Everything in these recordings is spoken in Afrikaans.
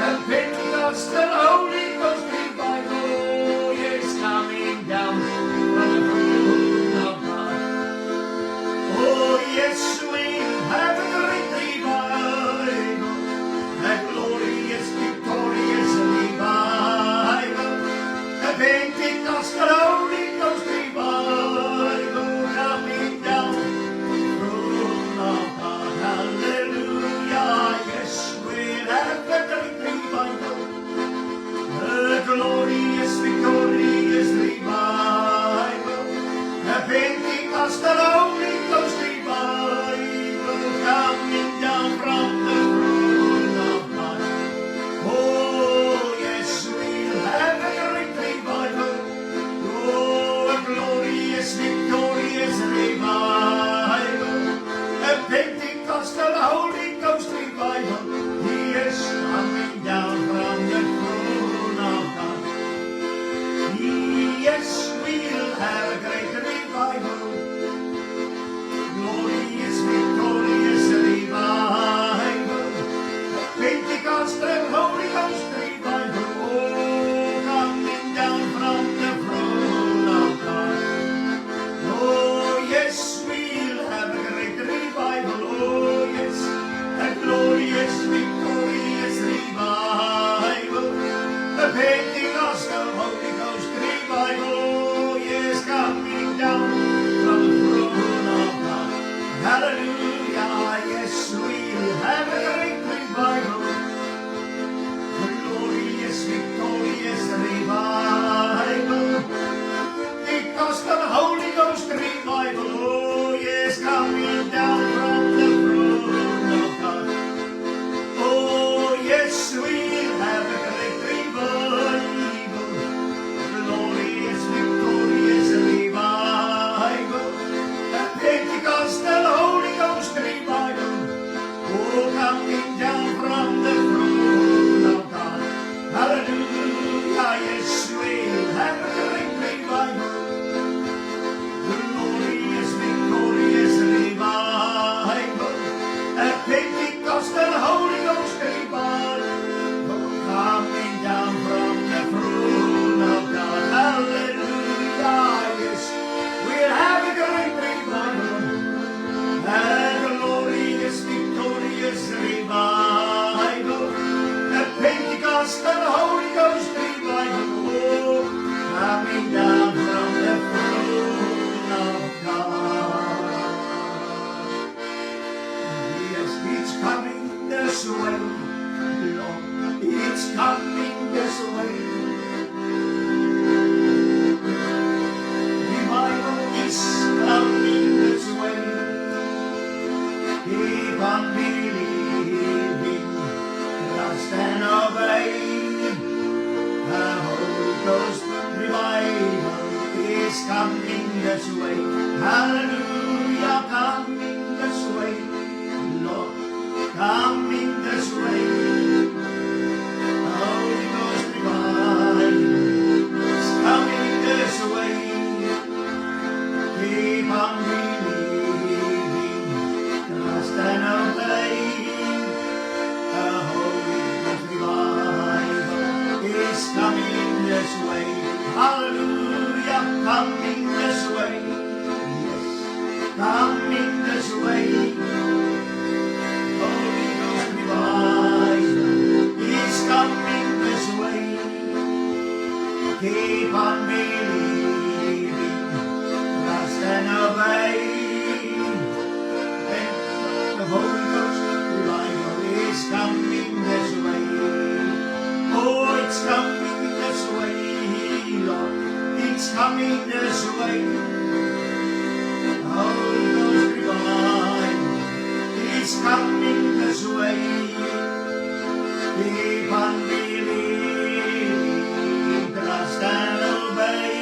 Pentecostal Holy Ghost revival, yes, coming down from the throne of God. Oh, yes, we'll have a great revival, a glorious, victorious revival, a Pentecostal Holy Ghost revival coming down from the throne of God. Hallelujah, yes, we'll have a great revival, a glorious, victorious revival, a Pentecostal Holy Ghost revival coming down from the throne of God. Oh, yes, we'll have a great revival. Oh, a glorious, victorious revival, a Pentecostal Holy Ghost revival. He is coming down from the throne of God. Yes, we'll have a great revival, glorious, victorious revival, Pentecostal Holy Ghost revival, oh, coming down from the throne of God. Oh, yes, we'll have a great revival, oh, yes, a glorious, victorious revival, a Pentecostal Holy Ghost revival, oh, yes, coming down from the throne of God. Hallelujah, yes, we'll have a great revival, a glorious, victorious revival, Pentecostal Holy Ghost revival, oh, yes, coming down from the throne of God. Oh, yes, we'll have a great revival, glorious, victorious revival, a Pentecostal Holy Ghost revival, oh, coming down from the throne of God. Hallelujah, yes, we'll have a great revival, glorious, victorious revival, a Pentecostal Holy Ghost revival, coming down from the throne of God. Hallelujah, yes, we'll have a great revival, a glorious, victorious revival, a Pentecostal Holy Ghost revival, oh, coming down from the throne of God. Yes, it's coming this way, Lord, it's coming this way. Revival is coming this way. Keep on believing, trust and obey. The Holy Ghost revival is coming this way. Hallelujah, coming this way, Lord, coming this way. The Holy Ghost revival is coming this way. Keep on believing, trust and obey. The Holy Ghost revival is coming this way. Hallelujah, coming this way. Yes, coming this way. Holy Ghost revival is coming this way. Keep on believing, trust and obey. And the Holy Ghost revival is coming this way. Oh, it's coming this way, Lord. It's coming this way. The Holy Ghost revival is coming this way. Keep on believing, trust and obey.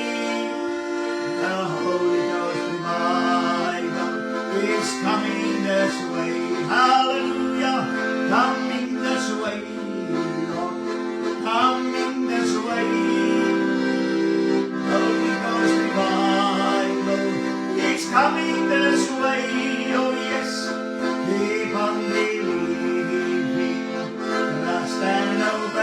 The Holy Ghost revival is coming this way. Hallelujah, coming this way, Lord, coming this way. Holy Ghost revival is coming this way. Oh yes, keep on believing, trust and obey.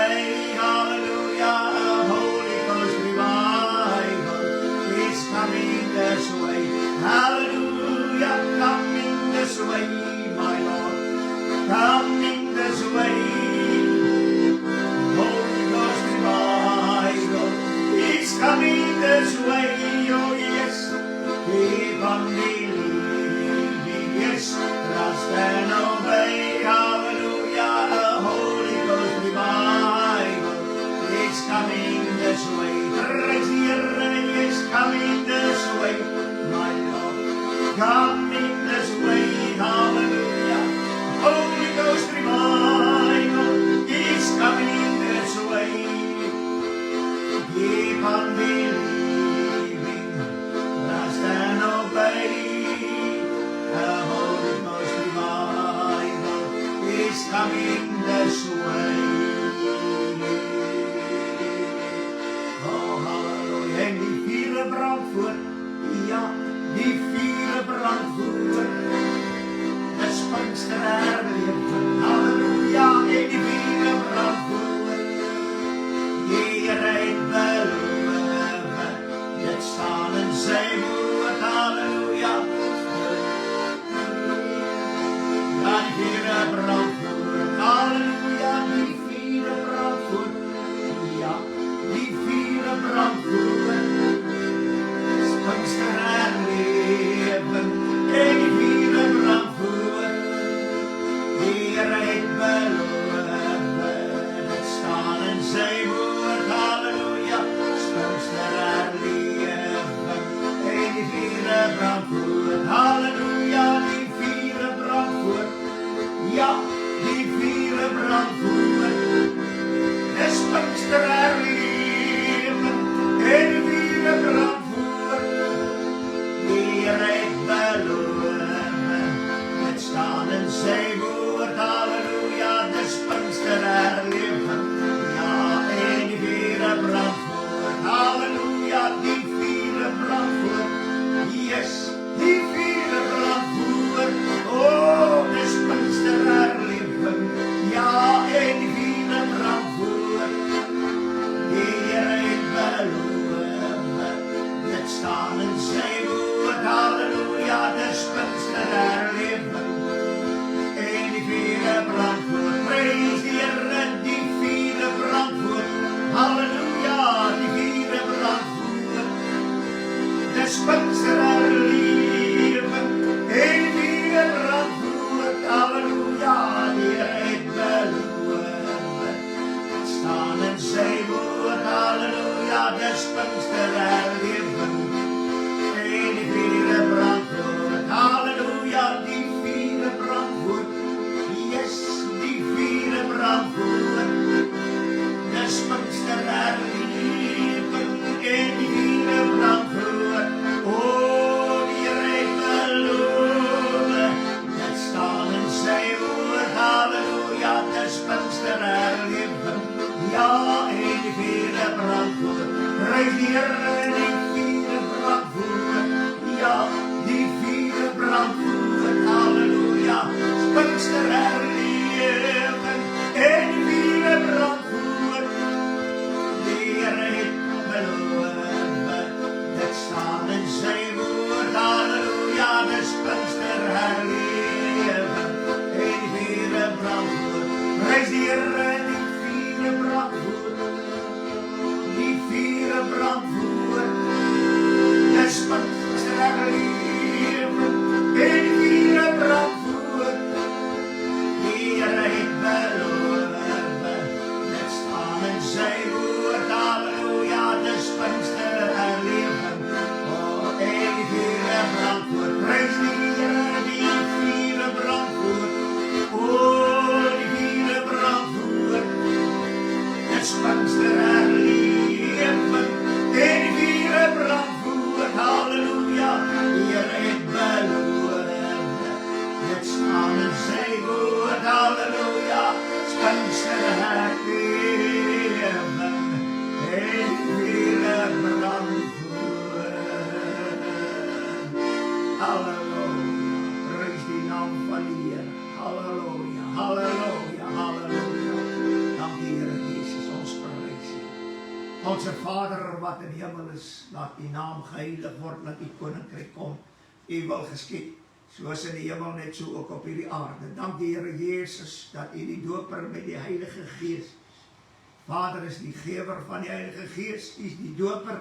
sy woord, halleluja, spinster herleven, en die vierde brand voort, halleluja, die vierde brand voort, ja, die vierde brand voort, die spinster herleven, en die vierde brand voort, die rijk beloven, het staan in sy woord, halleluja, die spinster herleven, ja, en die vierde brand voort, halleluja, die vierde brand voort, yes, die vierde brand voort, oh, die spinster herleven, ja, en die vierde brand voort, die rijk beloven, het staan in sy woord, halleluja, die spinster herleven, en die vierde brand voort, prijs die Here, die vierde brand voort, halleluja, die vierde brand voort, die spinster herleven, en die vierde brand voort, halleluja, die rijk beloven, staan in sy woord, halleluja, die spinster herleven, en die vierde brand voort, halleluja, die vierde brand voort, yes, die vierde brand voort, die spinster herleven, en die vierde brand voort, oh, die rijk beloven, het staan in sy woord, halleluja, die spinster herleven, ja, en die vierde brand voort, prijs die Here, die vierde brand voort, ja, die vierde brand voort, halleluja, spinster herleven, en die vierde brand voort, die rijk beloven, het staan in sy woord, halleluja, die spinster herleven, en die vierde brand voort, prijs die Here, die vierde brand voort, die vierde brand voort, die spinster herleven, en die vierde brand voort, die rijk beloven, het staan in sy woord, halleluja, die spinster herleven, oh, en die vierde brand voort, prijs die Here, die vierde brand voort, oh, die vierde brand voort, die spinster herleven, en die vierde brand voort, halleluja, die rijk beloven, het staan in sy woord, halleluja, spinster herleven, en die vierde brand voort, halleluja, prijs die naam van die Here, halleluja, halleluja, halleluja, dankie Here Jesus, ons prys U. Onze Vader wat in die hemel is, laat U naam geheilig word, laat U koninkryk kom, U wil geskied, soos in die hemel net so ook op hierdie aarde. Dank die Here Jesus, dat U die doper met die Heilige Gees, Vader is die gewer van die Heilige Gees, U is die doper,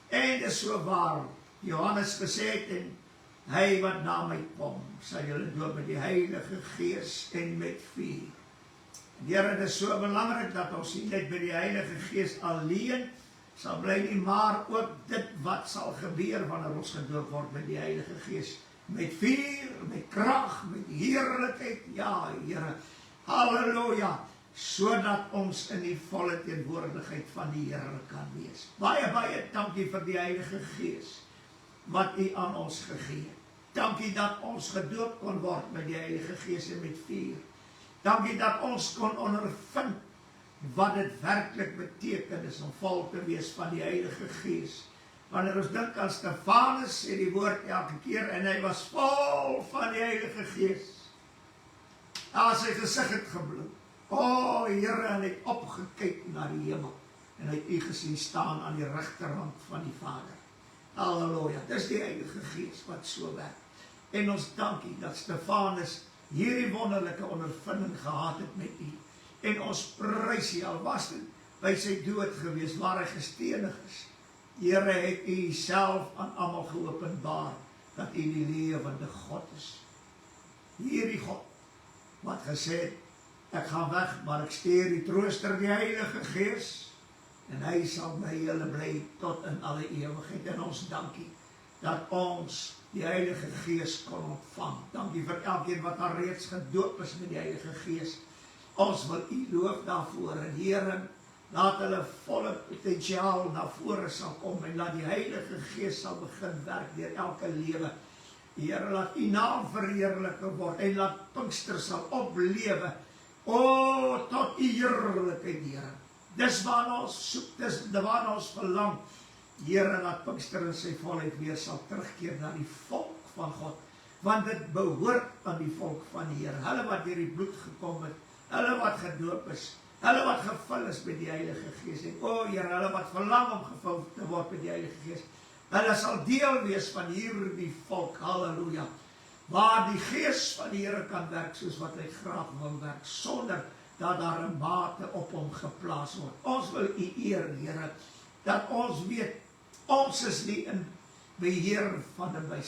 en dit is so waar, Johannes gesê het, en hy wat na my kom, sal julle doop met die Heilige Gees en met vuur. Here, dit is so belangrik dat ons nie net by die Heilige Gees alleen sal bly nie, maar ook dit wat sal gebeur wanneer ons gedoop word met die Heilige Gees, met vuur, met krag, met heerlikheid, ja Here, halleluja, sodat ons in die volle teenwoordigheid van die Here kan wees. Baie, baie dankie vir die Heilige Gees, wat U aan ons gegee het. Dankie dat ons gedoop kon word met die Heilige Gees en met vuur. Dankie dat ons kon ondervind wat dit werklik beteken is om vol te wees van die Heilige Gees. Wanneer ons dink aan Stefanus, sê die woord elke keer, en hy was vol van die Heilige Gees. Sy gesig het gebloei. O Here, en hy het opgekyk na die hemel, en hy het U gesien staan aan die regterhand van die Vader. Halleluja, dis die Heilige Gees wat so werk. En ons dankie dat Stefanus hierdie wonderlike ondervinding gehad het met U. En ons prys U, al was dit by sy dood gewees, waar hy gestenig is. Here, het U self aan almal geopenbaar, dat U die lewende God is. Hierdie God, wat gesê het, ek gaan weg, maar ek stuur die trooster, die Heilige Gees, en hy sal by julle bly tot in alle ewigheid. En ons dankie dat ons die Heilige Gees kon ontvang. Dankie vir elkeen wat al reeds gedoop is met die Heilige Gees. Ons wil U loof daarvoor, en Here, laat hulle volle potensiaal na vore sal kom, en laat die Heilige Gees sal begin werk deur elke lewe. Here, laat U naam verheerlik word, en laat Pinkster sal oplewe, tot U heerlikheid, Here. Dis waarna ons soek, dis waarna ons verlang. Here, laat Pinkster in sy volheid weer sal terugkeer na die volk van God, want dit behoort aan die volk van die Here, hulle wat deur die bloed gekom het, hulle wat gedoop is, hulle wat gevul is met die Heilige Gees, en Here, hulle wat verlang om gevul te word met die Heilige Gees, hulle sal deel wees van hierdie volk, halleluja, waar die Gees van die Here kan werk, soos wat hy graag wil werk, sonder dat daar 'n mate op hom geplaas word. Ons wil U eer, Here, dat ons weet, ons is nie in beheer van 'n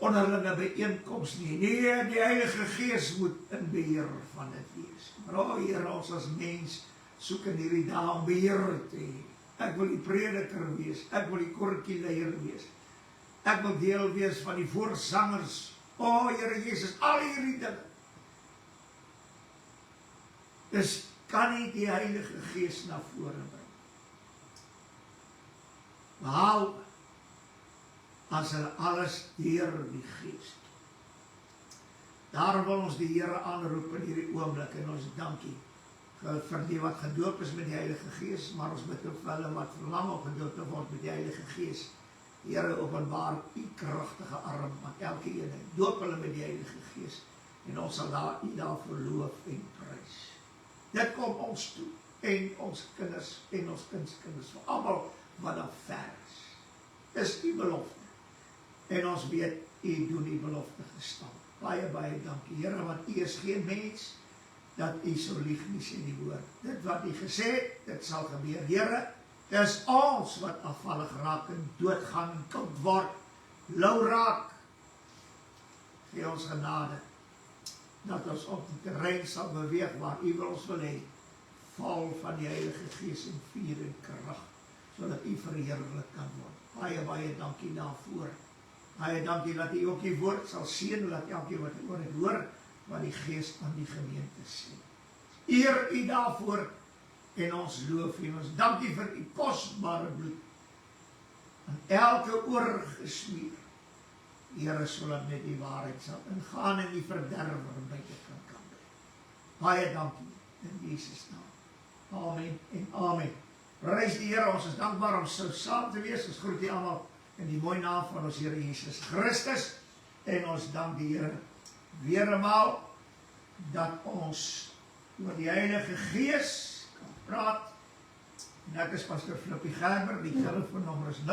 onderlinge byeenkoms nie. Nee, die Heilige Gees moet in beheer van dit wees. Maar Here, ons as mens soek in hierdie dae om beheer te hê. Ek wil die prediker wees, ek wil die kortjieleier wees, ek wil deel wees van die voorsangers. Here Jesus, al hierdie dinge. Dus kan nie die Heilige Gees na vore bring. Behalwe as hulle alles deur die Gees. Daarom wil ons die Here aanroep in hierdie oomblik, en ons dankie vir die wat gedoop is met die Heilige Gees, maar ons bid ook vir hulle wat verlang om gedoop te word met die Heilige Gees. Here, openbaar U kragtige arm aan elke een, doop hulle met die Heilige Gees, en ons sal U daarvoor loof en prys. Dit kom ons toe, en ons kinders, en ons kindskinders, vir almal wat daar ver is. Dis U belofte. En ons weet, U doen die belofte gestaan. Baie, baie dankie, Here, want U is geen mens, dat U so lieg nie, sê die woord. Dit wat U gesê het, dit sal gebeur. Here, dis ons wat afvallig raak, en doodgaan, en koud word, lou raak. Gee ons genade, dat ons op die terrein sal beweeg, waar U wil ons wil hê, vol van die Heilige Gees en vuur en krag, sodat U verheerlik kan word. Baie, baie dankie daarvoor. Baie dankie dat U ook die woord sal seën, dat elkeen wat oor het hoor, wat die Gees aan die gemeente sê. Eer U daarvoor, en ons loof U, ons dankie vir U kosbare bloed, aan elke oor gesmeer. Here, sodat net die waarheid sal ingaan, en die verderwer buite kan bly. Baie dankie, in Jesus naam. Amen en amen. Prys die Here, ons is dankbaar om so saam te wees. Ons groet U almal in die mooi naam van ons Here Jesus Christus, en ons dank die Here weer eenmaal dat ons oor die Heilige Gees kan praat. En ek is Pastor Flippie Gerber, die telefoonnommer is 082-874-1705.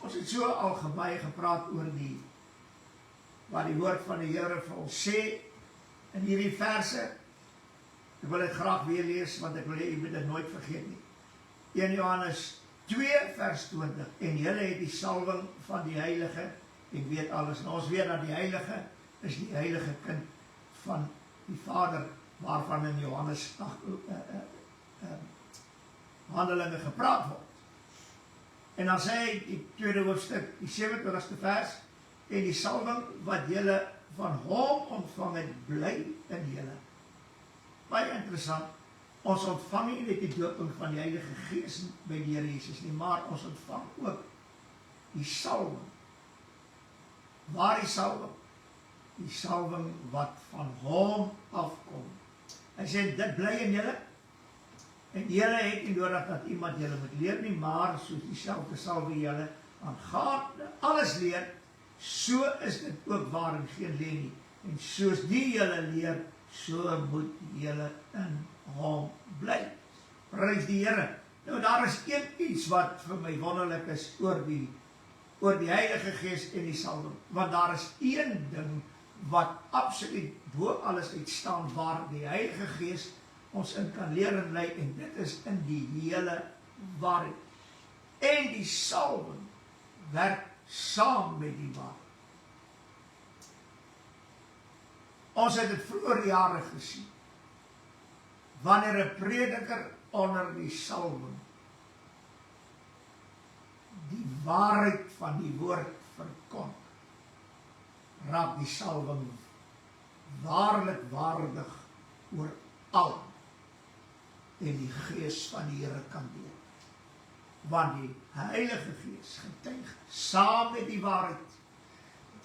Ons het so al baie gepraat oor wat die woord van die Here vir ons sê in hierdie verse. Ek wil dit graag weer lees, want ek wil jy moet dit nooit vergeet nie. 1 Johannes 2 vers 20, en julle het die salwing van die Heilige, en weet alles. Nou ons weet dat die Heilige is die heilige kind van die Vader, waarvan in Johannes Handelinge gepraat word. En dan sê hy, die tweede hoofstuk, die 27ste vers, en die salwing wat julle van hom ontvang het, bly in julle. Baie interessant, ons ontvang nie net die dooping van die Heilige Gees by die Here Jesus nie, maar ons ontvang ook die salwing. Waar die salwing? Die salwing wat van hom afkom. Hy sê, dit bly in julle, en julle het nie nodig dat iemand julle moet leer nie, maar soos dieselfde salwing julle aangaande alles leer, so is dit ook waar en geen leer nie. En soos die julle leer, so moet julle in hom bly. Prys die Here. Nou daar is iets wat vir my wonderlik is oor die Heilige Gees en die salwing. Want daar is een ding wat absoluut bo alles uitstaan, waar die Heilige Gees ons in kan leer en lei, en dit is in die hele waarheid. En die salwing werk saam met die waarheid. Ons het dit vroeër jare gesien. Wanneer 'n prediker onder die salwing die waarheid van die woord verkondig, raak die salwing waarlik waardig oor al, en die Gees van die Here kan deel. Want die Heilige Gees getuig saam met die waarheid.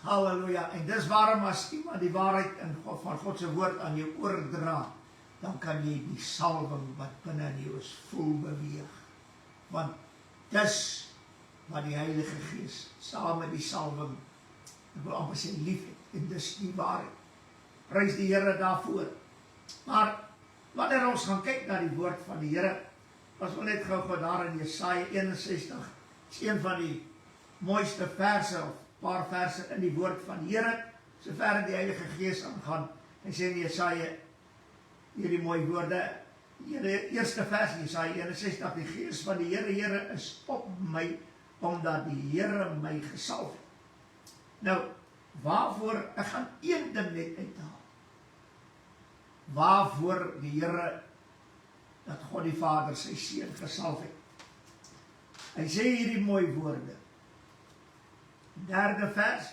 Halleluja. En dis waarom as iemand die waarheid van God se woord aan jou oordra, dan kan jy die salwing wat binne in jou is voel beweeg. Want dis wat die Heilige Gees saam met die salwing, ek wil amper sê, lief het, en dis die waarheid. Prys die Here daarvoor. Maar wanneer ons gaan kyk na die woord van die Here, as ons net gou daar in Jesaja 61, is een van die mooiste verse, of paar verse in die woord van die Here, sover die Heilige Gees aangaan. Hy sê in Jesaja hierdie mooi woorde, die eerste vers, Jesaja 61, die Gees van die Here is op my, omdat die Here my gesalf het. Nou, waarvoor, ek gaan een ding net uithaal, waarvoor die Here, dat God die Vader sy seun gesalf het. Hy sê hierdie mooi woorde, derde vers,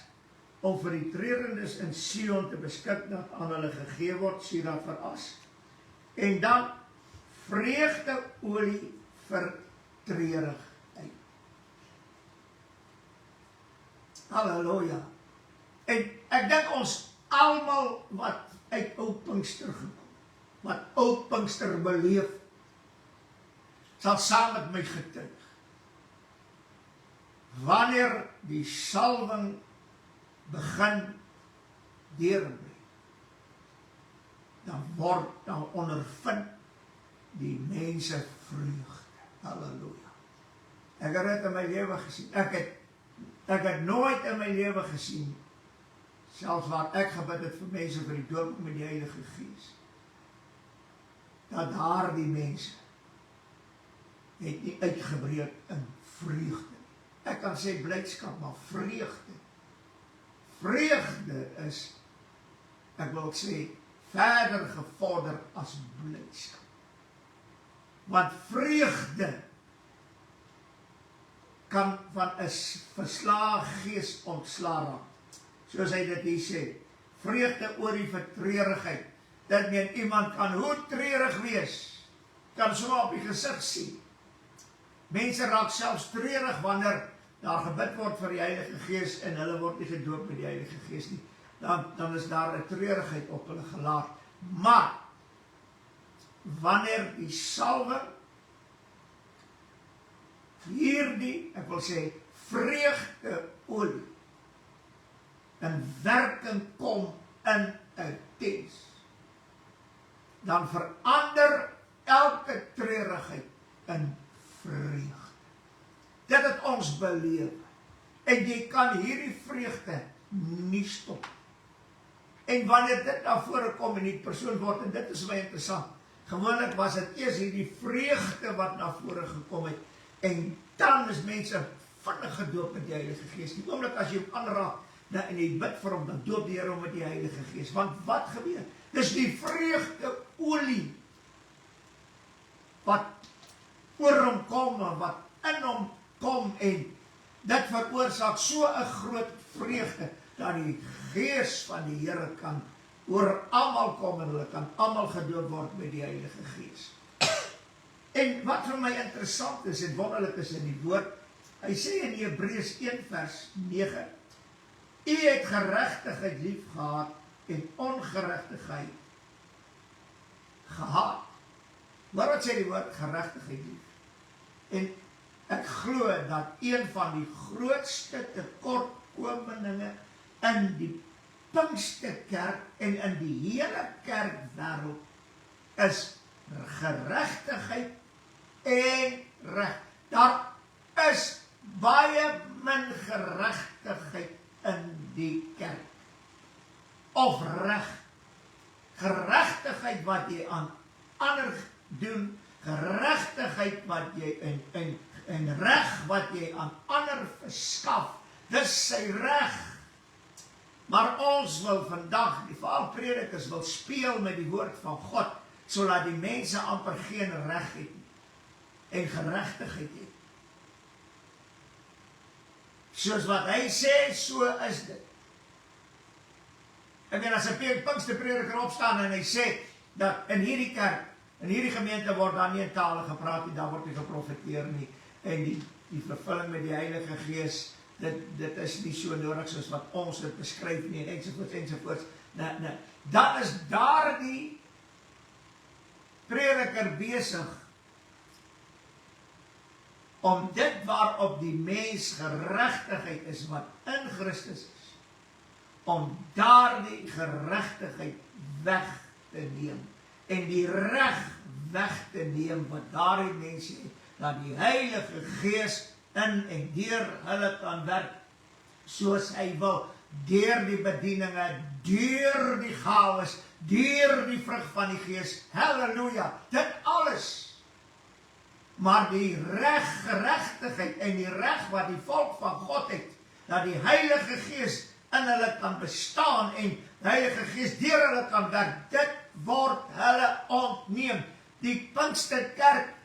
om vir die trerendes in Sion te beskik, dat aan hulle gegee word, Sira veras, en dan vreugdeolie vir treurigheid. Halleluja. En ek dink ons almal wat uit ou Pinkster gekom, wat ou Pinkster beleef, sal saam met my getuig. Wanneer die salwing begin deurbreek, dan ondervind die mense vreugde. Halleluja. Ek het dit in my lewe gesien. Ek het nooit in my lewe gesien, selfs waar ek gebid het vir mense vir die doop met die Heilige Gees, dat daar die mense het nie uitgebreek in vreugde. Ek kan sê blydskap, maar vreugde. Vreugde is, ek wil sê, verder gevorder as blydskap. Want vreugde kan van 'n verslae gees ontsla raak. Soos hy dit hier sê, vreugde oor die treurigheid. Dit meen iemand kan hoe treurig wees, kan so op die gesig sien. Mense raak selfs treurig wanneer daar gebid word vir die Heilige Gees en hulle word nie gedoop met die Heilige Gees nie. Dan is daar 'n treurigheid op hulle gelaat. Maar wanneer die salwing hierdie, ek wil sê, vreugdeolie in werking kom in 'n diens, dan verander elke treurigheid in vreugde. Dit het ons beleef. En jy kan hierdie vreugde nie stop. En wanneer dit na vore kom en die persoon word, en dit is baie interessant, gewoonlik was dit eers hierdie vreugde wat na vore gekom het, en dan is mense vinnig gedoop met die Heilige Gees. Die oomblik as jy hom aanraak, en jy bid vir hom, dan doop die Here hom met die Heilige Gees. Want wat gebeur? Dis die vreugdeolie wat oor hom kom, en wat in hom kom, en dit veroorsaak so 'n groot vreugde, dat die Gees van die Here kan oor almal kom, en hulle kan almal gedoop word met die Heilige Gees. En wat vir my interessant is, en wonderlik is in die woord, hy sê in Hebreërs 1 vers 9, U het geregtigheid lief gehad, en ongeregtigheid gehaat. Maar wat sê die woord geregtigheid lief? En ek glo dat een van die grootste tekortkominge in die Pinksterkerk en in die hele kerkwêreld is geregtigheid en reg. Daar is baie min geregtigheid in die kerk. Of reg. Geregtigheid wat jy aan ander doen, geregtigheid wat jy en reg wat jy aan ander verskaf, dis sy reg. Maar ons wil vandag, veral predikers, wil speel met die woord van God, sodat die mense amper geen reg het en geregtigheid het. Soos wat hy sê, so is dit. Ek meen, as 'n Pinksterprediker opstaan en hy sê, dat in hierdie kerk, in hierdie gemeente word daar nie in tale gepraat nie, daar word nie geprofeteer nie, en die vervulling met die Heilige Gees, dit is nie so nodig soos wat ons dit beskryf nie, ensovoorts. Dan is daar die prediker besig om dit waarop die mens geregtigheid is wat in Christus is, om daardie geregtigheid weg te neem en die reg weg te neem wat daardie mense het, dat die Heilige Gees in en deur hulle kan werk soos hy wil, deur die bedieninge, deur die gawes, deur die vrug van die Gees. Halleluja, dit alles. Maar die geregtigheid en die reg wat die volk van God het, dat die Heilige Gees in hulle kan bestaan en die Heilige Gees deur hulle kan werk, dit word hulle ontneem. Die Pinksterkerk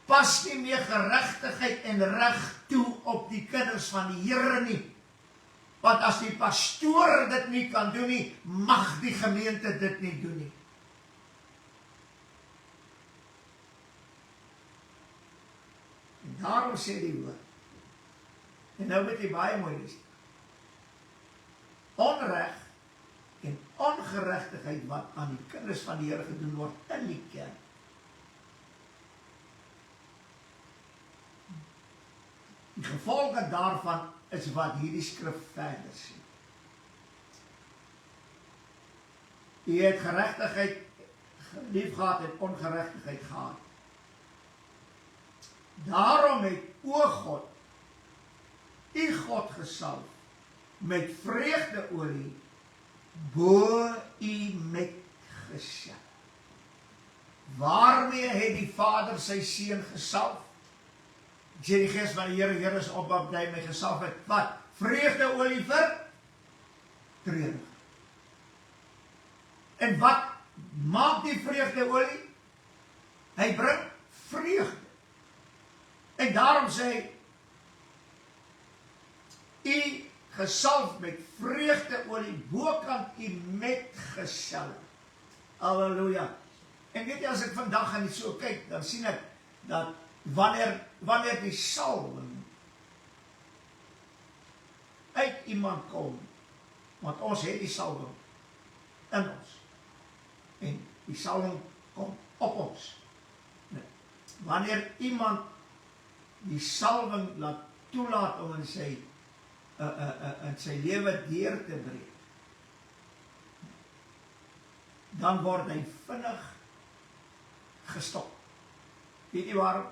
pas nie meer geregtigheid en reg toe op die kinders van die Here nie. Want as die pastoor dit nie kan doen nie, mag die gemeente dit nie doen nie. En daarom sê die woord, en nou moet jy baie mooi lees, onreg en ongeregtigheid wat aan die kinders van die Here gedoen word in die kerk, die gevolge daarvan is wat hierdie skrif verder sê. Jy het geregtigheid lief gehad en ongeregtigheid gehad. Daarom het o God, u God gesalf met vreugdeolie bo u met gesel. Waarmee het die Vader sy seun gesalf? Ek sê die Gees van die Here is op wat hy my gesalf het. Wat? Vreugdeolie vir treurig. En wat maak die vreugdeolie? Hy bring vreugde. En daarom sê hy, u gesalf met vreugdeolie, bokant u met gesel. Halleluja. En weet jy, as ek vandag gaan nie so kyk, dan sien ek, dat wanneer die salwing uit iemand kom, want ons het die salwing in ons, en die salwing kom op ons. Wanneer iemand die salwing toelaat om in sy lewe deur te breek, dan word hy vinnig gestop. Weet jy waarom?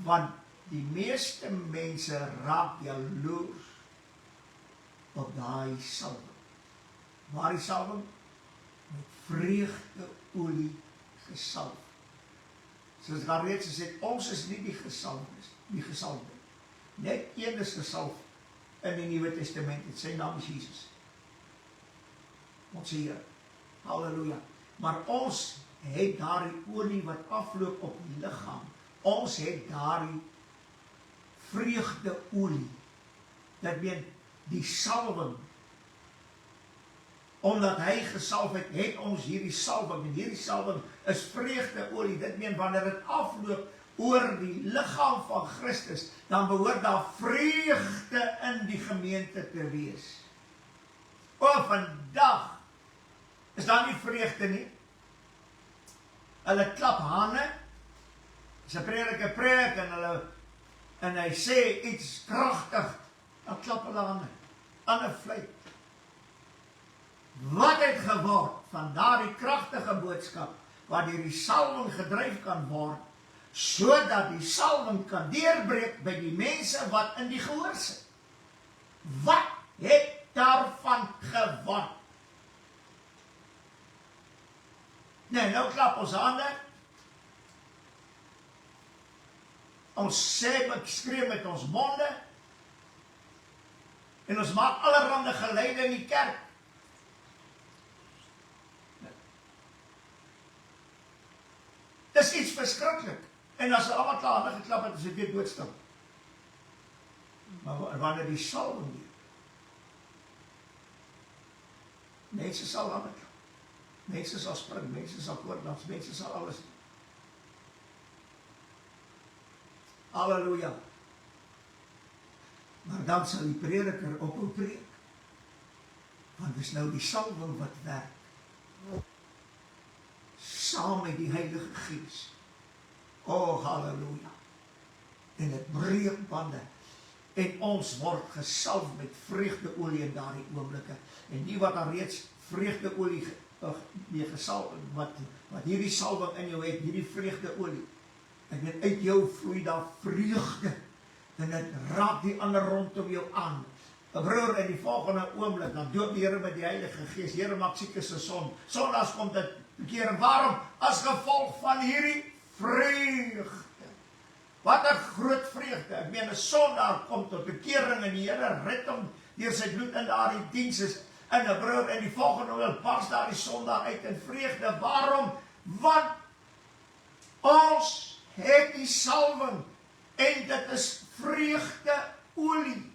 Want die meeste mense raak jaloers op daai salwing. Waar die salwing? Met vreugdeolie gesalf. Soos daar reeds gesê, ons is nie die gesalfde. Net een is gesalf in die Nuwe Testament, en sy naam is Jesus. Ons Here. Halleluja. Maar ons het daardie olie wat afloop op die liggaam. Ons het daardie vreugdeolie. Dit meen die salwing. Omdat hy gesalf het, het ons hierdie salwing. En hierdie salwing is vreugdeolie. Dit meen wanneer dit afloop oor die liggaam van Christus, dan behoort daar vreugde in die gemeente te wees. Vandag is daar nie vreugde nie. Hulle klap hande, as 'n prediker preek en hy sê iets kragtig, dan klap hulle hande, aan 'n fluit. Wat het geword van daardie kragtige boodskap, waar deur die salwing gedryf kan word, sodat die salwing kan deurbreek by die mense wat in die gehoor sit? Wat het daarvan geword? Nee, nou klap ons hande. Ons sê, skree met ons monde. En ons maak allerhande geleide in die kerk. Dis iets verskriklik. En as almal klaar hande geklap het, is dit weer doodstil. Maar wanneer die salwing weer, mense sal hande klap. Mense sal spring, mense sal koordans, mense sal alles. Halleluja. Maar dan sal die prediker ophou preek. Want dis nou die salwing wat werk. Saam met die Heilige Gees. Oh, halleluja. En het breek bande. En ons word gesalf met vreugdeolie in daardie oomblikke. En die wat dan reeds vreugdeolie gesalf, wat hierdie salwing in jou het, hierdie vreugdeolie. En dit uit jou vloei daar vreugde. En dit raak die ander rondom jou aan. Broer, in die volgende oomblik, dan doop die Here met die Heilige Gees. Here maak siekes gesond. Sondags komt dit bekering. Waarom? As gevolg van hierdie vreugde. Wat 'n groot vreugde. Ek meen, 'n sondaar kom tot bekering en die Here red hom deur sy bloed in daardie diens is. En 'n broer, in die volgende oomblik bars daardie sondaar uit in vreugde. Waarom? Want ons het die salwing en dit is vreugdeolie.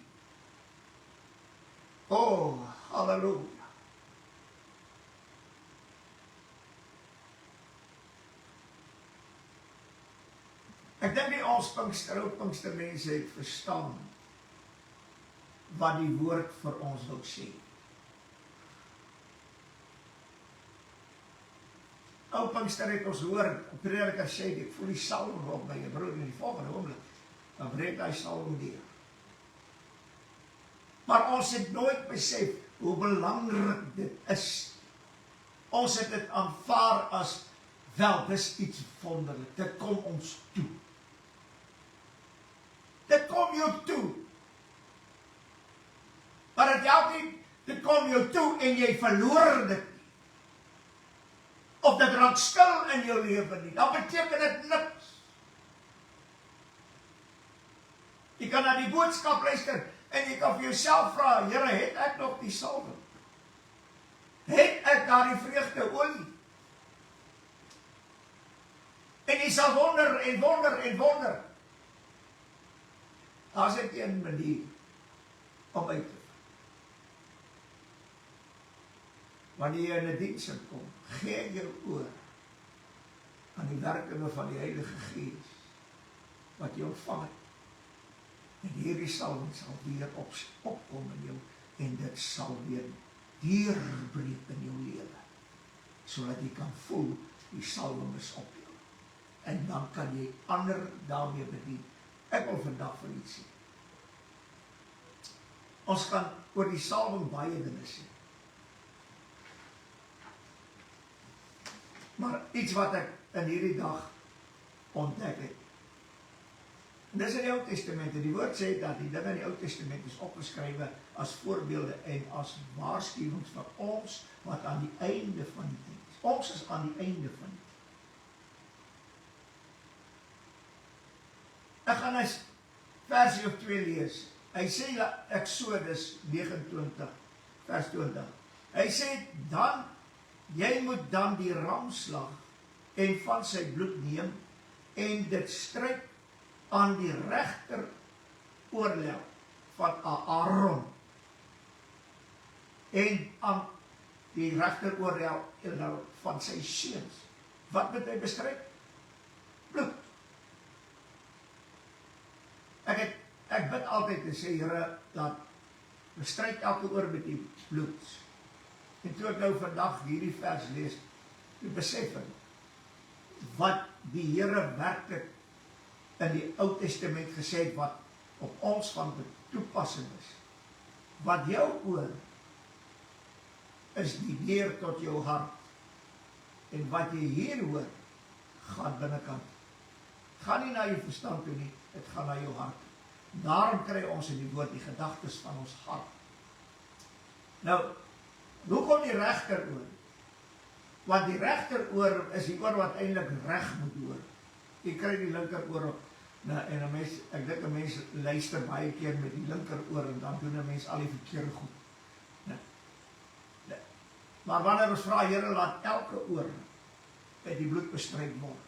Oh, halleluja. Ek dink nie ons Pinkstermense het verstaan wat die woord vir ons wil sê. Ou Pinkster het ons hoor, prediker sê, ek voel die salwing op my broer in die volgende oomblik, dan breek hy salwing deur. Maar ons het nooit besef hoe belangrik dit is. Ons het dit aanvaar as, wel, dis iets wonderlik, dit kom ons toe. Dit kom jou toe. Maar dit help nie, dit kom jou toe en jy verloor dit. Of dit raak stil in jou lewe nie, dan beteken dit niks. Jy kan na die boodskap luister, en jy kan vir jouself vra, Here, het ek nog die salwing? Het ek daardie vreugdeolie? En jy sal wonder en wonder en wonder. Daar's net een manier om uit te vind. Wanneer jy in 'n diens kom, gee jou oor aan die werkinge van die Heilige Gees wat jy ontvang het. En hierdie salwing sal weer opkom in jou en dit sal weer deurbreek in jou lewe, sodat jy kan voel die salwing is op jou. En dan kan jy ander daarmee bedien. Ek wil vandag vir iets sê. Ons kan oor die salwing baie dinge sê. Maar iets wat ek in hierdie dag ontdek het. En dis in die Ou Testament, en die woord sê dat die dinge in die Ou Testament is opgeskrywe as voorbeelde en as waarskuwings vir ons wat aan die einde van die tyd is. Ons is aan die einde van die tyd. Ek gaan eens versie of 2 lees. Hy sê Exodus 29 vers 20. Hy sê dan, jy moet dan die ram slag en van sy bloed neem en dit stryk aan die regter oorlel van Aaron en aan die regter oorlel van sy seuns. Wat moet hy bestryk? Bloed. Ek bid altyd en sê, Here, dat bestryk elke oor met die bloed. En toe ek nou vandag hierdie vers lees, toe besef ek wat die Here werklik in die Ou Testament gesê het, wat op ons van toepassing is. Wat jou oor is die deur tot jou hart. En wat jy hier hoor, gaan binnekant. Gaan nie na jou verstand toe nie, het gaan na jou hart. Daarom kry ons in die woord die gedagtes van ons hart. Nou, hoe kom die regter oor? Want die regter oor is die oor wat eintlik reg moet hoor. Jy kry die linker oor op. Nou, en een mens, ek dink 'n mens luister baie keer met die linker oor en dan doen 'n mens al die verkeerde goed. Nou, maar wanneer ons vra Here, laat elke oor met die bloed bestryk word.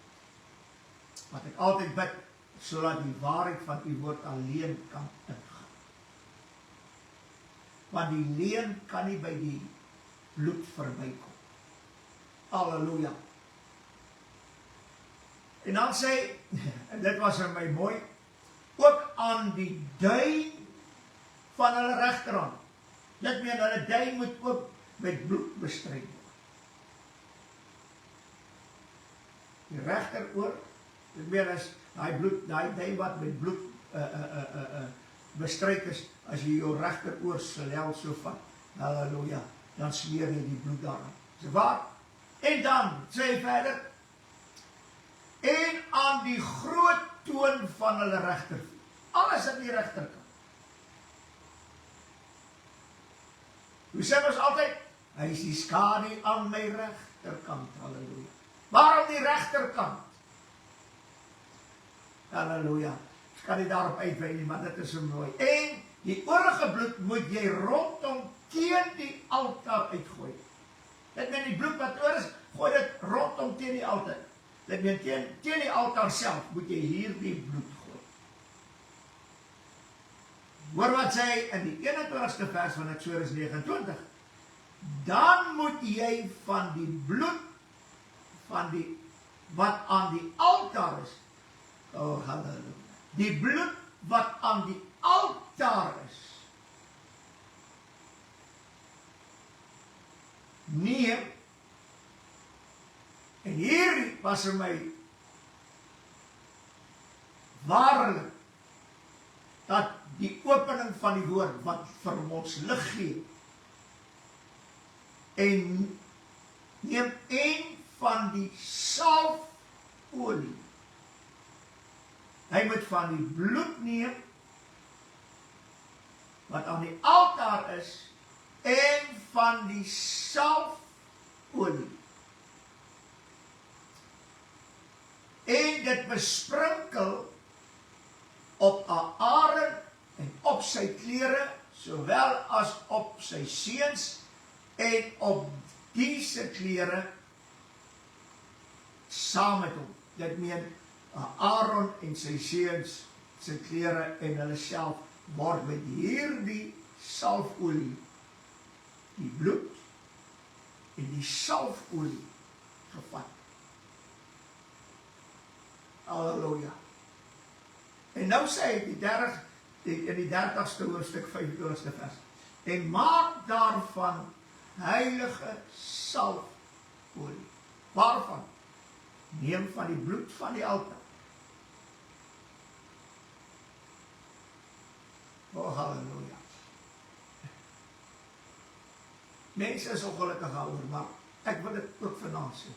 Wat ek altyd bid, sodat die waarheid van u woord alleen kan ingaan. Want die leuen kan nie by die bloed verbykom. Halleluja. En dan sê, en dit was vir my mooi, ook aan die duim van hulle regterhand. Dit meen, hulle duim moet ook met bloed bestryk word. Die regteroor, dit meen as die duim wat met bloed bestryk is, as jy jou regteroor slel so vat, halleluja, dan smeer jy die bloed daaraan. So waar? En dan, sê hy verder, en aan die groot toon van hulle regtervoet. Alles aan die regterkant. Hoe sê ons altyd? Hy is die skadu aan my regterkant. Halleluja. Waarom die regterkant? Halleluja. Ek kan nie daarop uitwy nie, maar dit is so mooi. En die oorige bloed moet jy rondom teen die altaar uitgooi. Dit meen die bloed wat oor is, gooi dit rondom teen die altaar. Dit meen teen die altaar self moet jy hierdie bloed gooi. Hoor wat sê hy in die 21ste vers van Eksodus 29. Dan moet jy van die bloed wat aan die altaar is. Oh, halleluja. Die bloed wat aan die altaar is. Neem. En hier was vir my waarlik dat die opening van die woord wat vir ons lig gee. En neem een van die salfolie. Hy moet van die bloed neem wat aan die altaar is en van die salfolie. En dit besprinkel op Aaron en op sy klere, sowel as op sy seuns en op die se klere saam met hom. Dit meen Aaron en sy seuns se klere en hulle self word met hierdie salfolie, die bloed en die salfolie gevat. Halleluja. En nou sê hy in die 30ste hoofstuk 25ste vers. En maak daarvan heilige salfolie. Waarvan? Neem van die bloed van die altaar. Oh, halleluja. Mense is ongelukkig daaroor, maar ek wil dit ook vanaand sê.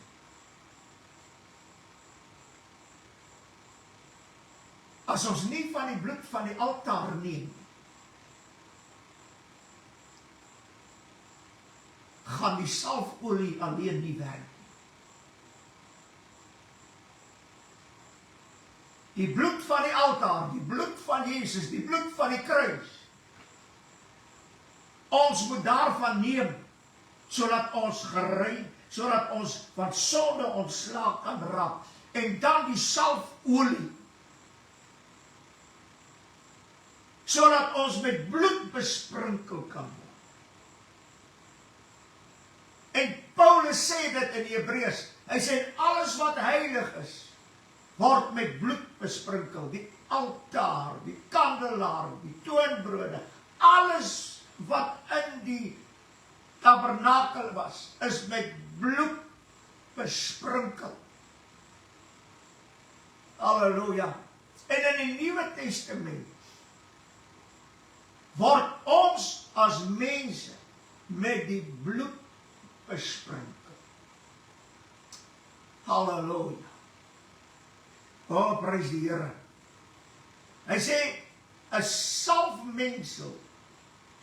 As ons nie van die bloed van die altaar neem, gaan die salfolie alleen nie werk. Die bloed van die altaar, die bloed van Jesus, die bloed van die kruis. Ons moet daarvan neem, sodat ons gerein, sodat ons van sonde ontslae kan raak. En dan die salfolie, sodat ons met bloed besprinkel kan word. En Paulus sê dit in Hebreërs, hy sê alles wat heilig is, word met bloed besprinkel, die altaar, die kandelaar, die toonbrode, alles wat in die tabernakel was, is met bloed besprinkel. Halleluja. En in die Nuwe Testament word ons as mense met die bloed besprinkel. Halleluja. Oh, prys die Here. Hy sê, 'n salfmengsel,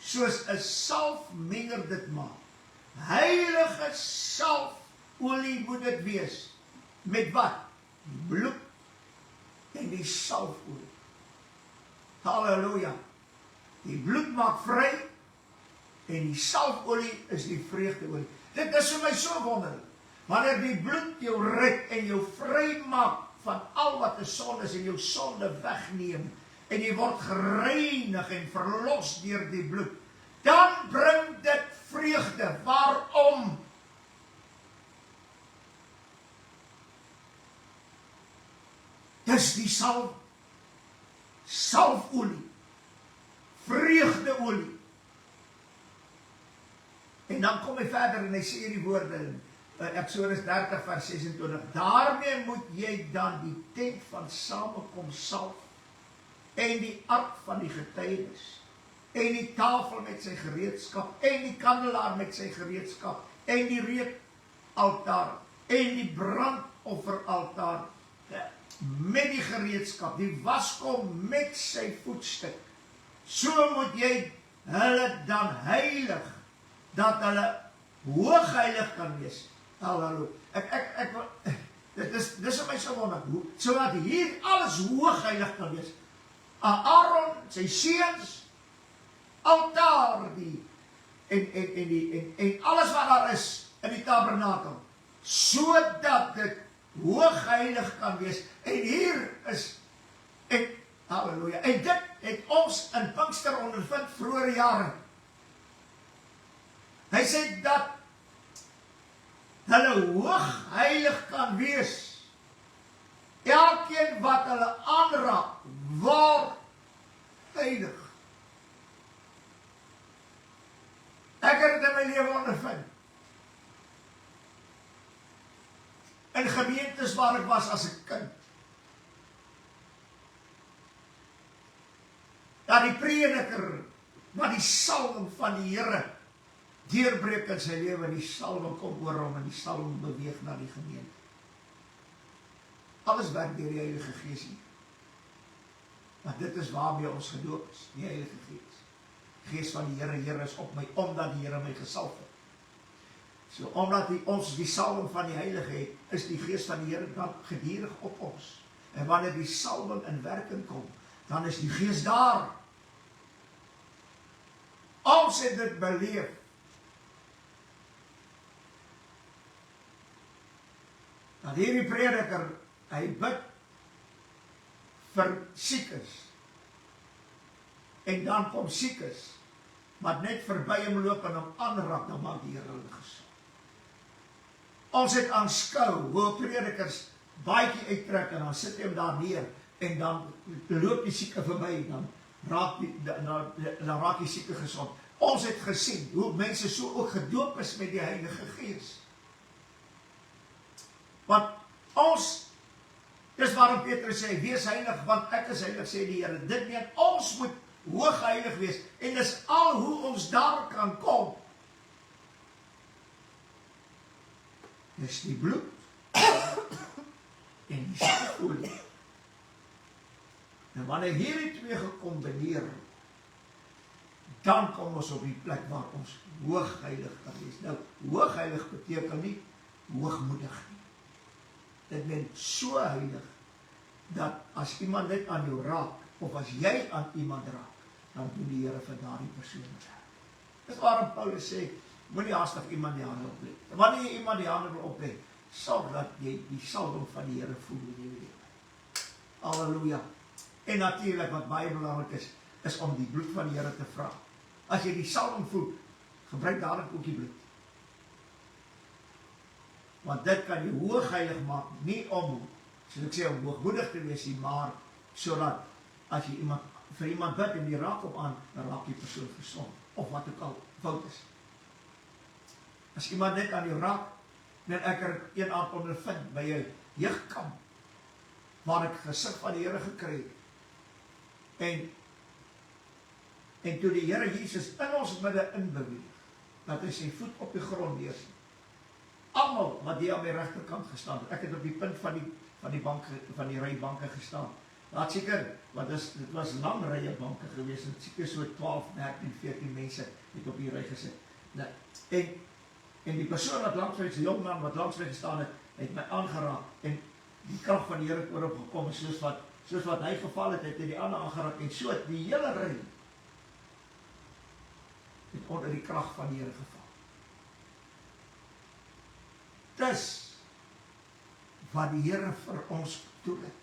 soos 'n salfmenger dit maak. Heilige salfolie moet dit wees. Met wat? Die bloed en die salfolie. Halleluja. Die bloed maak vry en die salfolie is die vreugdeolie. Dit is vir my so wonderlik. Wanneer die bloed jou red en jou vry maak van al wat 'n sonde is en jou sonde wegneem en jy word gereinig en verlos deur die bloed, dan bring dit vreugde. Waarom? Dis die salfolie, vreugdeolie. En dan kom hy verder en hy sê hierdie woorde in Eksodus 30 vers 26. Daarmee moet jy dan die tent van samekoms salf en die ark van die getuienis en die tafel met sy gereedskap en die kandelaar met sy gereedskap en die reukaltaar en die brandofferaltaar met die gereedskap, die waskom met sy voetstuk. So moet jy hulle dan heilig, dat hulle hoogheilig kan wees. Hallo. Dit is vir my so wonderlik, sodat hier alles hoogheilig kan wees. Aaron, sy seuns, altaar, en alles wat daar is in die tabernakel, sodat dit hoogheilig kan wees. En hier is, halleluja, en dit het ons in Pinkster ondervind vroeëre jare. Hy sê dat hulle hoogheilig kan wees. Elkeen wat hulle aanraak, word heilig. Ek het dit in my lewe ondervind. In gemeentes waar ek was as 'n kind. Dat die prediker, wat die salwing van die Here deurbreek in sy lewe, en die salwing kom oor hom en die salwing beweeg na die gemeente. Alles werk deur die Heilige Gees hier. Want dit is waarmee ons gedoop is, die Heilige Gees. Gees van die Here is op my, omdat die Here my gesalf het. So, omdat ons die salwing van die Heilige het, is die Gees van die Here dan gedurig op ons. En wanneer die salwing in werking kom, dan is die Gees daar. Ons het dit beleef. Dat hierdie prediker, hy bid vir siekes. En dan kom siekes, wat net verby hom loop en hom aanraak, dan maak die Here hulle gesond. Ons het aanskou hoe predikers baadjie uittrek en dan sit hy hom daar neer en dan loop die sieke verby, dan raak die sieke gesond. Ons het gesien hoe mense so ook gedoop is met die Heilige Gees. Want ons, dis waarom Petrus sê, wees heilig, want ek is heilig, sê die Here. Dit meen, ons moet hoogheilig wees, en dis al hoe ons daar kan kom. Dis die bloed, en die salfolie. En wanneer hierdie twee gekombineer, dan kom ons op die plek waar ons hoogheilig kan wees. Nou, hoogheilig beteken nie hoogmoedig nie. Dit meen so heilig, dat as iemand net aan jou raak, of as jy aan iemand raak, dan doen die Here vir daardie persoon werk. Dis waarom Paulus sê, moenie haastig iemand die hande oplê. Wanneer jy iemand die hande wil oplê, sorg dat jy die salwing van die Here voel in jou lewe. Halleluja. En natuurlik wat baie belangrik is om die bloed van die Here te vra. As jy die salwing voel, gebruik dadelik ook die bloed. Want dit kan jy hoogheilig maak, nie om, soos ek sê, om hoogmoedig te wees, maar sodat as jy vir iemand bid en die raak op aan, dan raak die persoon gesond, of wat ook al fout is. As iemand net aan jou raak, net ek een aand ondervind by jou jeugkamp, waar ek gesig van die Here gekry het. En toe die Here Jesus in ons midde inbeweeg, dat hy sy voet op die grond neersit. Almal wat die aan my regterkant gestaan het, ek het op die punt van die rybanke gestaan. Laat seker, want dit was lang rye banke gewees, en seker so 12, 13, 14 mense het op die ry gesit. En die persoon wat langs my, die jongman wat langs my gestaan het my aangeraak, en die krag van die Here het oor hom gekom, soos wat hy geval het, het hy die ander aangeraak, en so het die hele ry het onder die krag van die Here geval. Dis wat die Here vir ons bedoel het.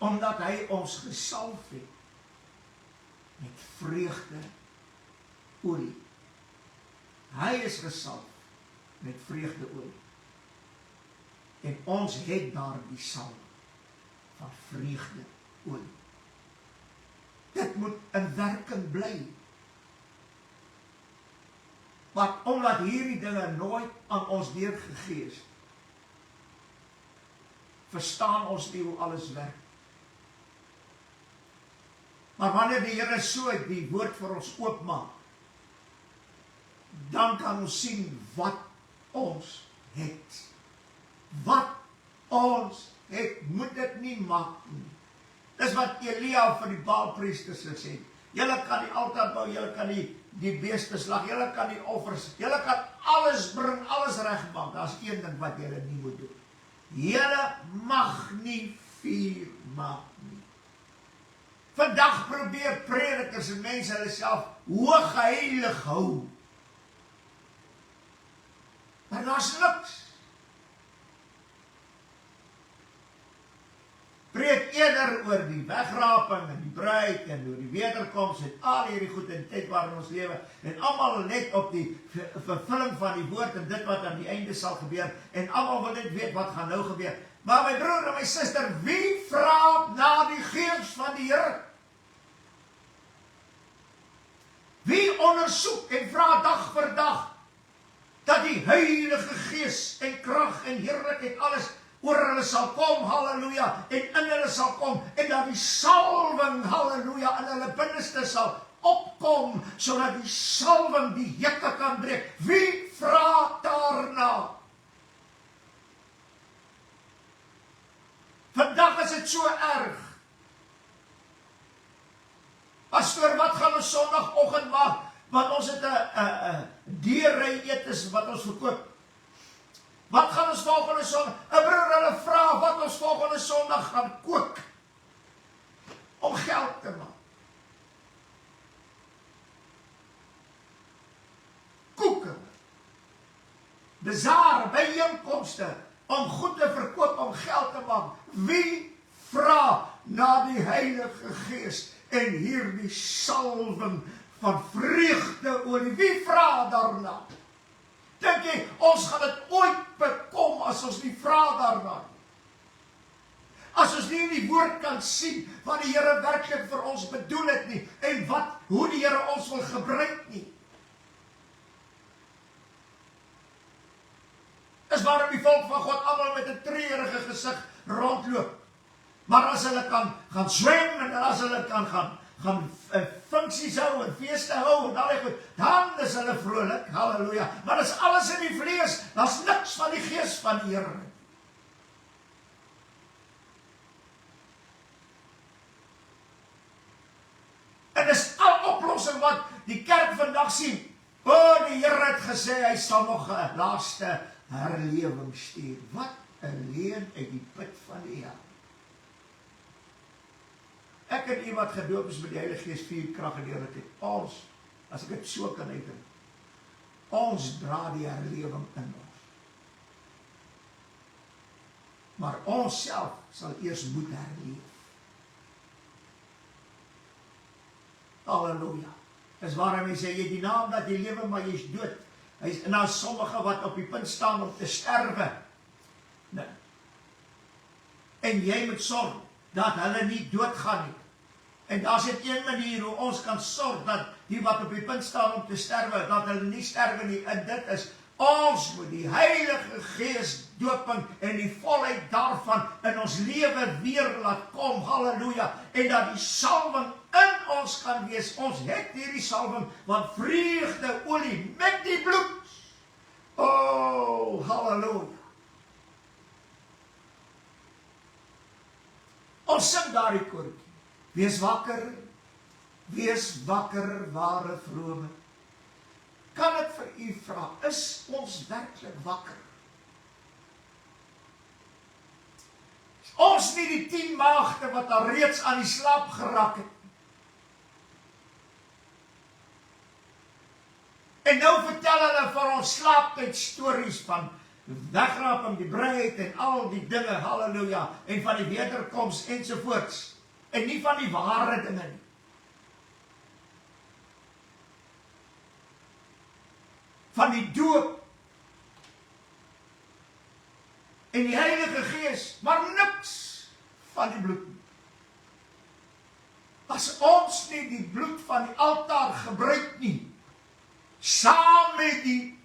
Omdat hy ons gesalf het met vreugde olie. Hy is gesalf met vreugde olie. En ons het daar die salf van vreugde olie. Dit moet in werking bly. Maar omdat hierdie dinge nooit aan ons deurgegee is, verstaan ons nie hoe alles werk. Maar wanneer die Here so die woord vir ons oopmaak, dan kan ons sien wat ons het. Wat ons het, moet dit nie maak nie. Dis wat Elia vir die Baalpriesters gesê het. Julle kan die altaar bou, julle kan die beeste slag, julle kan die offers, julle kan alles bring, alles regmaak. Daar's een ding wat julle nie moet doen. Julle mag nie vuur maak nie. Vandag probeer predikers en mense hulle self hoog heilig hou. Maar daar's niks. Preek eerder oor die wegraping en die bruid en oor die wederkoms en al hierdie goed in tyd waarin ons lewe en almal let op die vervulling van die woord en dit wat aan die einde sal gebeur en almal wil net weet wat gaan nou gebeur. Maar my broer en my suster, wie vra na die gees van die Here? Wie ondersoek en vra dag vir dag dat die Heilige Gees en krag en heerlikheid alles oor hulle sal kom, halleluja, en in hulle sal kom, en dat die salwing, halleluja, in hulle binneste sal opkom, sodat die salwing die hekke kan breek. Wie vra daarna? Vandag is dit so erg. Pastoor, wat gaan ons sondagoggend maak? Want ons het 'n dierry etes wat ons verkoop. Wat gaan ons volgende Sondag? 'n broer hulle vra wat ons volgende Sondag gaan kook om geld te maak. Koeke. Bazaar, byeenkomste om goed te verkoop om geld te maak. Wie vra na die Heilige Gees en hierdie salwing van vreugde olie? Wie vra daarna? Dink jy, ons gaan dit ooit bekom as ons nie vra daarna? As ons nie in die woord kan sien wat die Here werklik vir ons bedoel het nie en hoe die Here ons wil gebruik nie. Is waarom die volk van God almal met 'n treurige gesig rondloop. Maar as hulle kan gaan swem en as hulle kan gaan funksies hou en feeste hou en al die goed, dan is hulle vrolik, halleluja. Maar as alles in die vlees, daar's niks van die Gees van die Here. En dis al oplossing wat die kerk vandag sien. Die Here het gesê, hy sal nog 'n laaste herlewing stuur. Wat 'n leuen uit die put van die hel. Ek en u wat gedoop is met die Heilige Gees, vuur, krag en heerlikheid. Ons, as ek dit so kan uitdruk, ons dra die herlewing in ons. Maar ons self sal eers moet herleef. Halleluja. Dis waarom hy sê, jy die naam dat jy lewe, maar jy is dood. Hy is na sommige wat op die punt staan om te sterwe. Nee. En jy moet sorg dat hulle nie doodgaan nie. En daar is een manier hoe ons kan sorg dat die wat op die punt staan om te sterwe, dat hulle nie sterwe nie. En dit is, ons moet die Heilige Gees doping en die volheid daarvan in ons lewe weer laat kom, halleluja. En dat die salwing in ons kan wees. Ons het hierdie salwing, want vreugde olie met die bloed. Oh, halleluja. Ons sing daardie koortjie. Wees wakker, ware vrome. Kan ek vir u vra, is ons werklik wakker? Ons nie die 10 maagde wat al reeds aan die slaap geraak het. En nou vertel hulle van ons slaaptyd stories van wegraping die bruid en al die dinge, halleluja, en van die wederkoms ensovoorts. En nie van die ware dinge nie. Van die doop en die Heilige Gees, maar niks van die bloed. As ons nie die bloed van die altaar gebruik nie, saam met die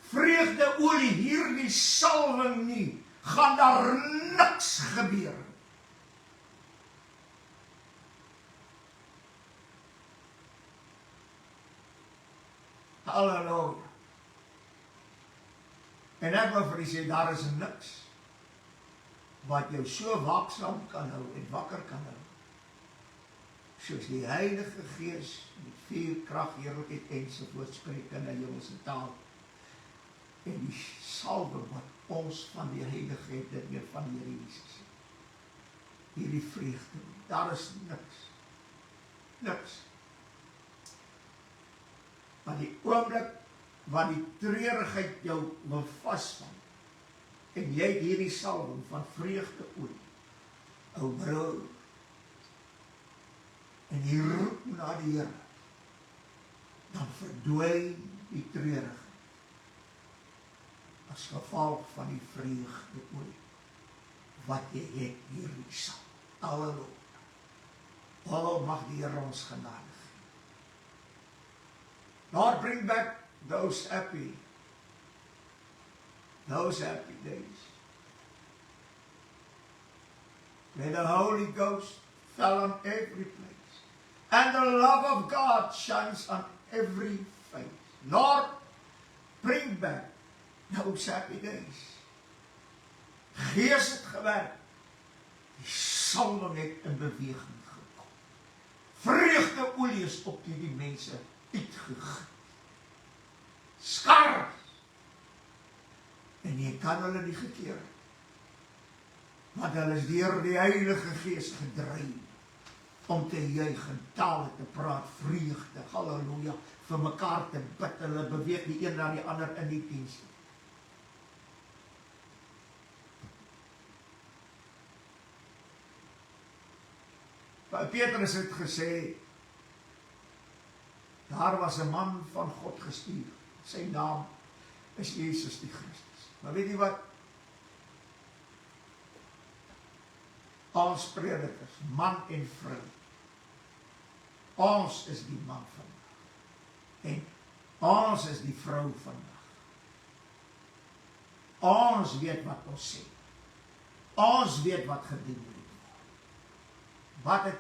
vreugdeolie, hierdie salwing nie, gaan daar niks gebeur. Halleluja. En ek wil vir u sê, daar is niks wat jou so waaksaam kan hou en wakker kan hou, soos die Heilige Gees met vuur, krag, heerlikheid ensovoorts spreek in 'n Hemelse taal. En die salwing wat ons van die heiligheid, dit weer van die Here Jesus. Hierdie vreugde, daar is niks. Niks. Maar die oomblik wat die treurigheid jou wil vasvang, en jy het hierdie salwing van vreugdeolie, ou broer, en jy roep na die Here, dan verdwyn die treurigheid, as gevolg van die vreugdeolie, wat jy het hierdie salwing. Halleluja. Oh, mag die Here ons genade. Lord, bring back those happy days. May the Holy Ghost fell on every place. And the love of God shines on every face. Lord, bring back those happy days. Gees het gewerk. Die salwing het in beweging gekom. Vreugdeolie is op die mense uitgegiet. Skars. En jy kan hulle nie gekeer. Want hulle is deur die Heilige Gees gedryf om te juig en tale te praat, vreugde, halleluja, vir mekaar te bid. Hulle beweeg die een na die ander in die diens. Petrus het gesê, daar was 'n man van God gestuur. Sy naam is Jesus die Christus. Maar weet jy wat? Ons predikers, man en vrou, ons is die man vandag. En ons is die vrou vandag. Ons weet wat ons sê. Ons weet wat gedoen word. Wat het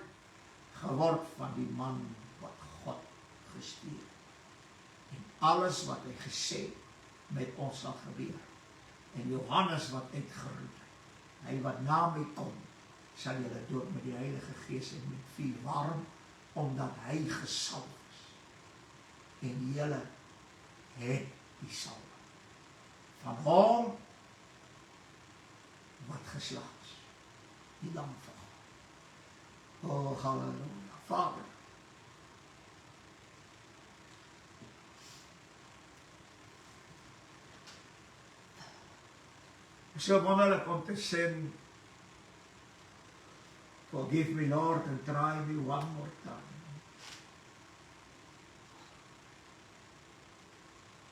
geword van die man wat God gestuur. En alles wat hy gesê met ons sal gebeur. En Johannes wat uitgeroep het, hy wat na my kom, sal julle doop met die Heilige Gees en met vuur. Waarom? Omdat hy gesalf is. En julle het die salwing van hom wat geslag is. Die lam van God. Oh, halleluja. Vader, so wonderlik om te sing, forgive me Lord and try me one more time.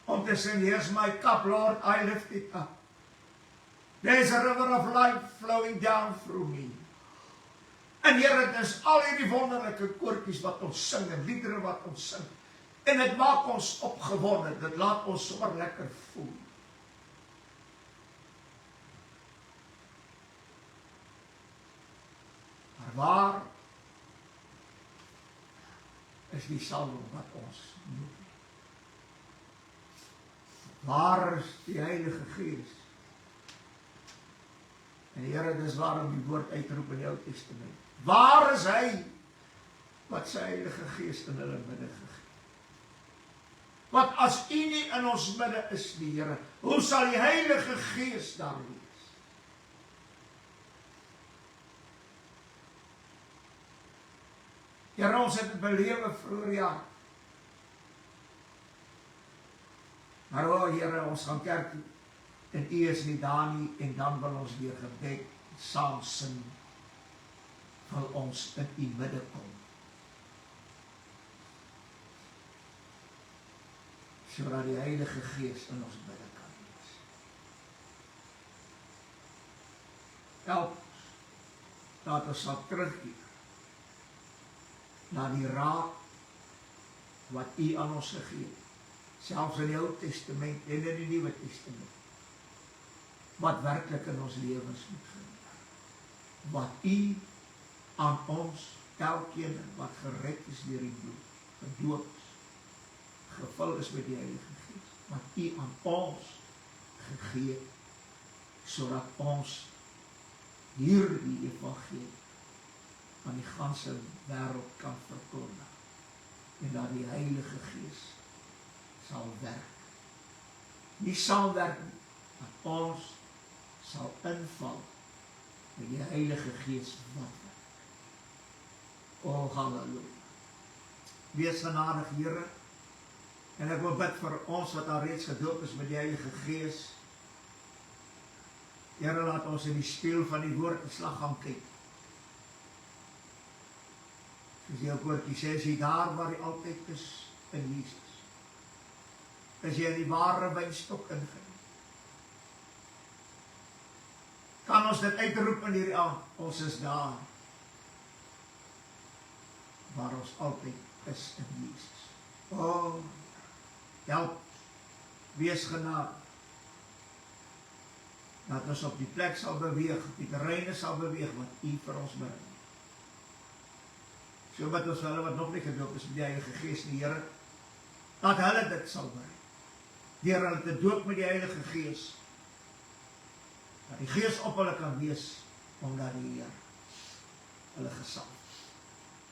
Om te sing, here's my cup Lord, I lift it up. There's a river of life flowing down through me. En Here, dit is al hierdie wonderlike koortjies wat ons sing en liedere wat ons sing. En dit maak ons opgewonde, dit laat ons sommer lekker voel. Maar waar is die salwing wat ons noem? Waar is die Heilige Gees? En Here, dis waarom die woord uitroep in die Ou Testament. Waar is hy wat sy Heilige Gees in hulle midde gegee? Want as U nie in ons midde is, die Here, hoe sal die Heilige Gees daar wees? Here, ons het het belewe vroeger jaar. Maar Here, ons gaan kerk toe. En U is nie daar nie, en dan wil ons weer gebed, saam sing, wil ons in U midde kom. Sodat die Heilige Gees in ons midde kan wees. Help ons, dat ons sal terugkeer na die raad wat U aan ons gegee het, selfs in die Ou Testament en in die Nuwe Testament, wat werklik in ons lewens moet gebeur. Wat U aan ons, elkeen wat gered is deur die bloed, gedoop is, gevul is met die Heilige Gees, wat U aan ons gegee het, sodat ons hierdie evangelie aan die ganse wêreld kan verkondig, en dat die Heilige Gees sal werk. Nie sal werk nie, dat ons sal inval met die Heilige Gees wat werk. O, halleluja. Wees genadig, Here, en ek wil bid vir ons wat al reeds gedoop is met die Heilige Gees. Here, laat ons in die spieël van die woord en slag gaan kyk. Soos jou woordjie sê, is jy daar waar jy altyd is in Jesus. Is jy in die ware wynstok ingeneem. Kan ons dit uitroep in hierdie aand? Ons is daar waar ons altyd is in Jesus. O, help, wees genadig, dat ons op die plek sal beweeg, op die terreine sal beweeg, wat U vir ons bring. So wat ons hulle wat nog nie gedoop is met die Heilige Gees, die Here, dat hulle dit sal bring. Deur hulle te doop met die Heilige Gees, dat die Gees op hulle kan wees, omdat die Here hulle gesalf.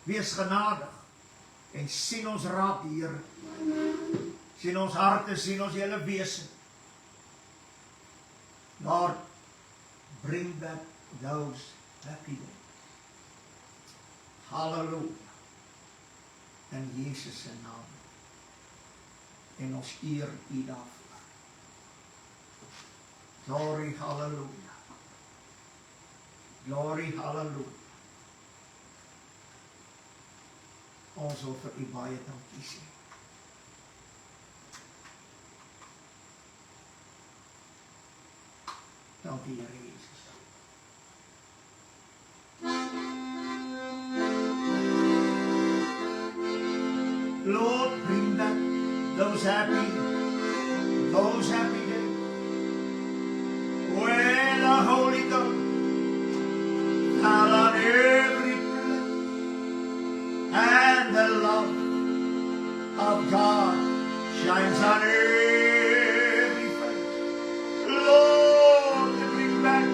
Wees genadig, en sien ons raak, die Here, sien ons harte, sien ons hele wese. Lord, bring back those happy days. Halleluja. In Jesus se naam. En ons eer U daarvoor. Glory, halleluja. Glory, halleluja. Ons wil vir U baie dankie sê. Dankie, Here Jesus. Lord, bring back those happy days, when the Holy Ghost fell on every place, and the love of God shines on every face. Lord, bring back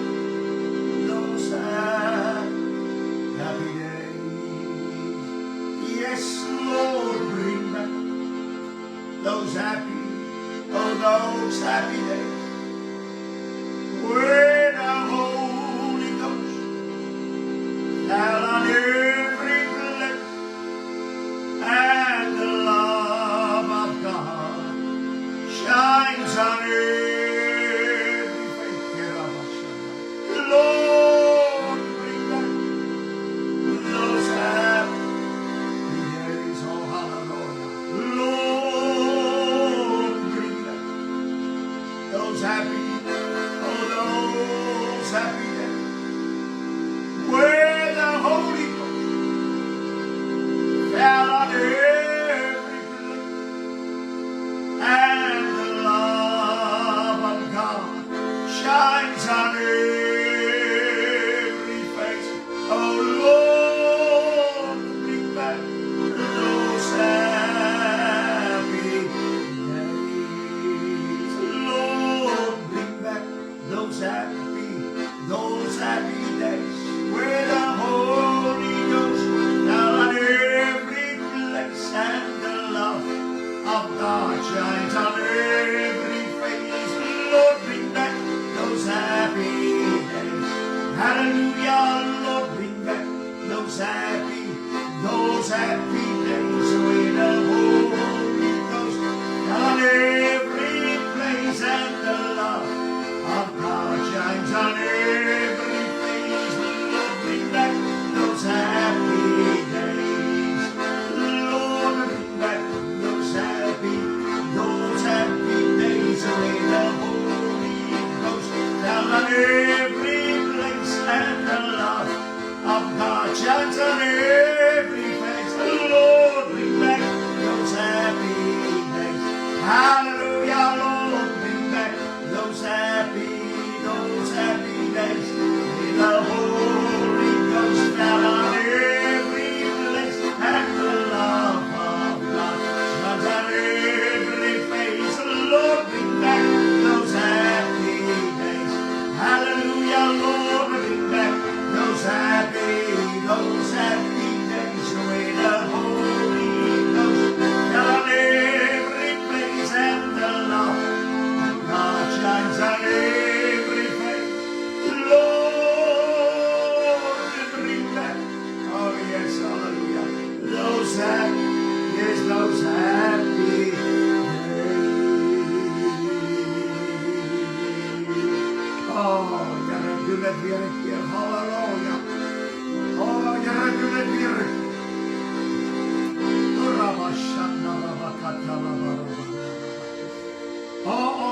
those happy days. Yes, Lord, bring back those happy days, when the Holy Ghost fell on every place, and the love of God shines on every face. Lord, bring back those happy days. Oh, hallelujah. Lord, bring back those happy days, where the Holy Ghost fell on every place, and the love of God shines on every face. Oh Lord, bring back those happy days. Lord, bring back those happy days, where the Holy Ghost fell on every place, and the love of God shines on every face. Lord, bring back those happy days. Hallelujah, Lord, bring back those happy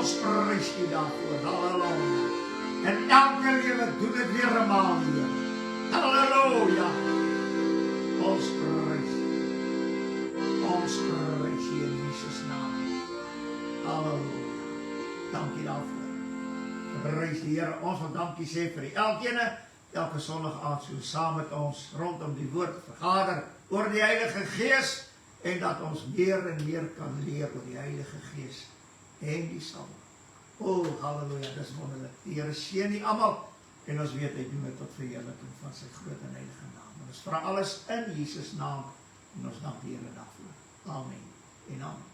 Ons prys U daarvoor. Halleluja. En elke lewe doen dit weer eenmaal, Heer. Halleluja. Ons prys U in Jesus naam. Halleluja. Dankie daarvoor. Prys die Here. Ons wil dankie sê vir elkene, elke Sondag aand so saam met ons rondom die woord vergader oor die Heilige Gees en dat ons meer en meer kan leer oor die Heilige Gees en die Salwing. O, halleluja, dis wonderlik. Die Here seën nie almal en ons weet hy doen dit tot verheerliking van sy groot en heilige naam. En ons vra alles in Jesus naam en ons dank die Here daarvoor. Amen en amen.